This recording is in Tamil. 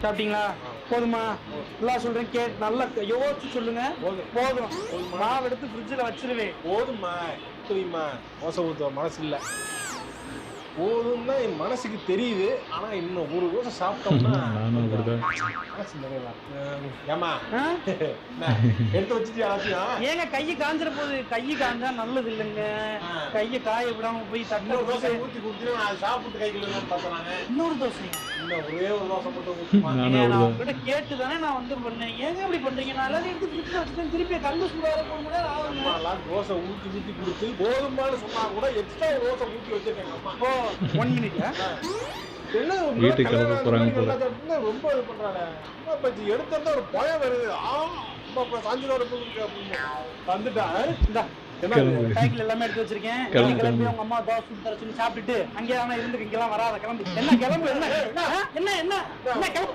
சாப்பிட்டீங்களா? போதுமா? எல்லாம் சொல்றேன் நல்லா யோசிச்சு சொல்லுங்க. போதும். மாவு எடுத்து ஃப்ரிட்ஜில் வச்சிருவேன். போதுமா தெரியுமா? தோசை ஊற்ற மனசு இல்லை. போதும்னா என் மனசுக்கு தெரியுது. ஆனா இன்னும் ஒரு தோசை சாப்பிட்டோம்னா மனசு நிறைவா. ஏமா எடுத்து வச்சுட்டு எல்லாத்தையும் ஏங்க கையை காஞ்சிட போகுது. கையை காஞ்சா நல்லது இல்லைங்க. கையை காய விடாம போய் இன்னொரு தோசை ஊற்றி கொடுத்து நான் சாப்பிட்டு கைக்குள்ள பார்த்தாங்க. இன்னொரு தோசை இன்னும் ஒரே ஒரு தோசை மட்டும் நான் உங்ககிட்ட கேட்டு தானே நான் வந்து பண்ணேன். ஏங்க இப்படி பண்றீங்க? நான் எல்லாத்தையும் எடுத்து ஃப்ரிட்ஜில் வச்சுட்டேன். திருப்பி கல்லு சூடாக போக அம்மாலாம் தோசை ஊற்றி கொடுத்து போதுமானு சொன்னா கூட எக்ஸ்ட்ரா தோசை ஊற்றி வச்சிருக்காங்க அம்மா. ஓ 1 மினிட். என்ன வீட்டுக்கு கிளம்ப போறாங்க போல. ரொம்ப இது பண்றானே. அம்மா பத்தி எடுத்தா ஒரு பயம் வருது. அம்மா சாஞ்சிரோட இருக்கு அப்படின்னு வந்துட்டா. இந்தா சைக்கிள் எல்லாமே எடுத்து வச்சிருக்கேன். கிளம்பி உங்க அம்மா தோசை சுட்டு தர சொல்லி சாப்பிட்டுட்டு அங்கேயே இருந்து இங்கெல்லாம் வராத கிளம்பு. என்ன கிளம்பு? என்ன என்ன என்ன கிளம்பு?